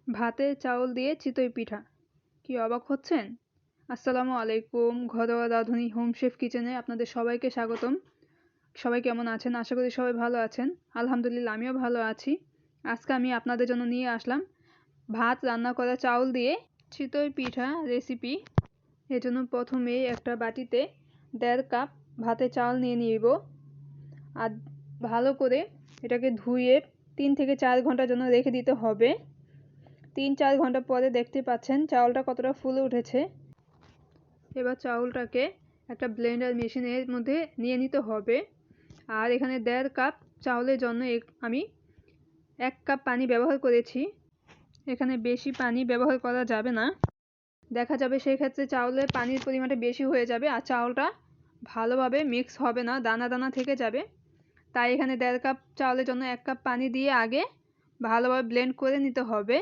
ভাতে চাউল দিয়ে চিতই পিঠা। কি অবাক হচ্ছেন? আসসালামু আলাইকুম। ঘরোয়া রাঁধুনি হোম শেফ কিচেনে আপনাদের সবাইকে স্বাগতম। সবাই কেমন আছেন? আশা করি সবাই ভালো আছেন। আলহামদুলিল্লাহ আমিও ভালো আছি। আজকে আমি আপনাদের জন্য নিয়ে আসলাম ভাত রান্না করা চাউল দিয়ে চিতই পিঠা রেসিপি। এর জন্য প্রথমেই একটা বাটিতে 1.5 কাপ ভাতের চাউল নিয়ে নিব। আর ভালো করে এটাকে ধুয়ে 3 থেকে 4 ঘন্টার জন্য রেখে দিতে হবে। 3-4 ঘন্টা পরে দেখতে পাচ্ছেন চাউলটা কতটা ফুলে উঠেছে। এবার চাউলটাকে একটা ব্লেন্ডার মেশিনের মধ্যে নিয়ে নিতে হবে। আর এখানে 1.5 কাপ চাউলের জন্য আমি 1 কাপ পানি ব্যবহার করেছি। এখানে বেশি পানি ব্যবহার করা যাবে না। দেখা যাবে সেই ক্ষেত্রে চাউলের পানির পরিমাণটা বেশি হয়ে যাবে আর চাউলটা ভালোভাবে মিক্স হবে না, দানা দানা থেকে যাবে। তাই এখানে 1.5 কাপ চাউলের জন্য 1 কাপ পানি দিয়ে আগে ভালোভাবে ব্লেন্ড করে নিতে হবে।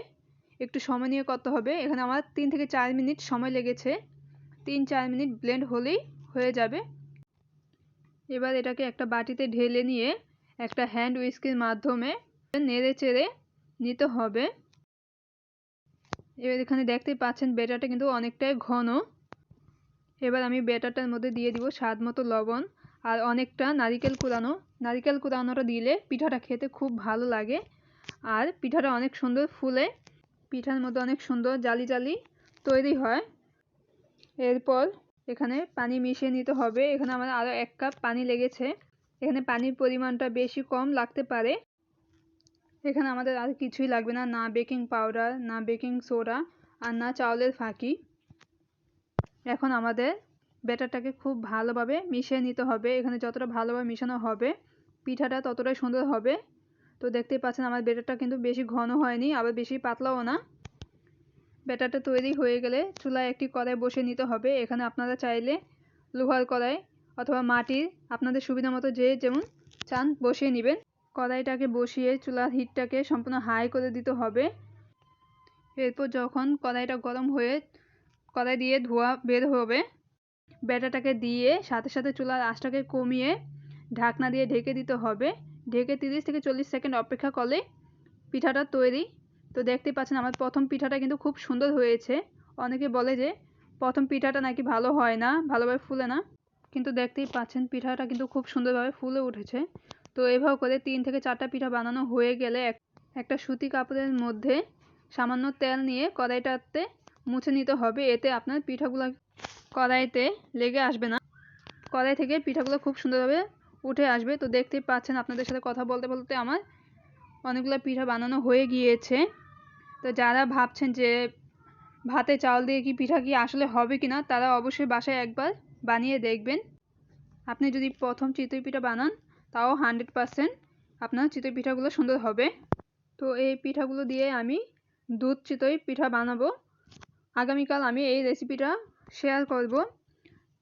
একটু সময় নিয়ে করতে হবে। এখানে আমার 3 থেকে 4 মিনিট সময় লেগেছে। 3-4 মিনিট ব্লেন্ড হলেই হয়ে যাবে। এবার এটাকে একটা বাটিতে ঢেলে নিয়ে একটা হ্যান্ড উইস্কের মাধ্যমে নেড়ে চেড়ে নিতে হবে। এবার এখানে দেখতে পাচ্ছেন ব্যাটারটা কিন্তু অনেকটাই ঘন। এবার আমি ব্যাটারটার মধ্যে দিয়ে দিব স্বাদ মতো লবণ আর অনেকটা নারিকেল কুড়ানো। নারিকেল কুড়ানোটা দিলে পিঠাটা খেতে খুব ভালো লাগে আর পিঠাটা অনেক সুন্দর ফুলে পিঠার মধ্যে অনেক সুন্দর জালি জালি তৈরি হয়। এরপর এখানে পানি মিশিয়ে নিতে হবে। এখানে আমার আরও 1 কাপ পানি লেগেছে। এখানে পানির পরিমাণটা বেশি কম লাগতে পারে। এখানে আমাদের আর কিছুই লাগবে না, না বেকিং পাউডার, না বেকিং সোডা আর না চাউলের ফাঁকি। এখন আমাদের ব্যাটারটাকে খুব ভালোভাবে মিশিয়ে নিতে হবে। এখানে যতটা ভালোভাবে মিশানো হবে পিঠাটা ততটাই সুন্দর হবে। তো দেখতেই পাচ্ছেন আমার ব্যাটারটা কিন্তু বেশি ঘন হয়নি, আবার বেশি পাতলাও না। ব্যাটারটা তৈরি হয়ে গেলে চুলায় একটি কড়াই বসিয়ে নিতে হবে। এখানে আপনারা চাইলে লোহার কড়াই অথবা মাটির, আপনাদের সুবিধা মতো যে যেমন চান বসিয়ে নেবেন। কড়াইটাকে বসিয়ে চুলার হিটটাকে সম্পূর্ণ হাই করে দিতে হবে। এরপর যখন কড়াইটা গরম হয়ে কড়াই দিয়ে ধোঁয়া বের হবে, ব্যাটারটাকে দিয়ে সাথে সাথে চুলার আঁচটাকে কমিয়ে ঢাকনা দিয়ে ঢেকে দিতে হবে। ঢেকে 30 থেকে 40 সেকেন্ড অপেক্ষা করলে পিঠাটা তৈরি। তো দেখতে পাচ্ছেন আমার প্রথম পিঠাটা কিন্তু খুব সুন্দর হয়েছে। অনেকে বলে যে প্রথম পিঠাটা নাকি ভালো হয় না, ভালোভাবে ফুলে না, কিন্তু দেখতেই পাচ্ছেন পিঠাটা কিন্তু খুব সুন্দরভাবে ফুলে উঠেছে। তো এভাবে করে 3 থেকে 4টা পিঠা বানানো হয়ে গেলে একটা সুতি কাপড়ের মধ্যে সামান্য তেল নিয়ে কড়াইটাতে মুছে নিতে হবে। এতে আপনার পিঠাগুলো কড়াইতে লেগে আসবে না, কড়াই থেকে পিঠাগুলো খুব সুন্দরভাবে উঠে আসবে। তো দেখতেই পাচ্ছেন আপনাদের সাথে কথা বলতে বলতে আমার অনেকগুলো পিঠা বানানো হয়ে গিয়েছে। তো যারা ভাবছেন যে ভাতে চাউল দিয়ে কি পিঠা কি আসলে হবে কিনা, তারা অবশ্যই বাসায় একবার বানিয়ে দেখবেন। আপনি যদি প্রথম চিতই পিঠা বানান তাও 100% আপনার চিতই পিঠাগুলো সুন্দর হবে। তো এই পিঠাগুলো দিয়ে আমি দুধ চিতই পিঠা বানাবো। আগামীকাল আমি এই রেসিপিটা শেয়ার করব।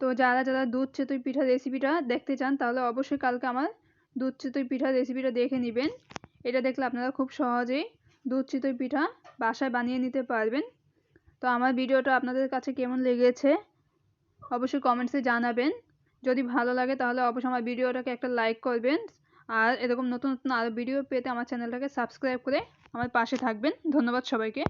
তো যারা যারা দুধ চিতই পিঠা রেসিপিটা দেখতে চান তাহলে অবশ্যই কালকে আমার দুধ চিতই পিঠা রেসিপিটা দেখে নেবেন। এটা দেখলে আপনারা খুব সহজেই দুধ চিতই পিঠা বাসায় বানিয়ে নিতে পারবেন। তো আমার ভিডিওটা আপনাদের কাছে কেমন লেগেছে অবশ্যই কমেন্টসে জানাবেন। যদি ভালো লাগে তাহলে অবশ্যই আমার ভিডিওটাকে একটা লাইক করবেন আর এরকম নতুন নতুন আরও ভিডিও পেতে আমার চ্যানেলটাকে সাবস্ক্রাইব করে আমার পাশে থাকবেন। ধন্যবাদ সবাইকে।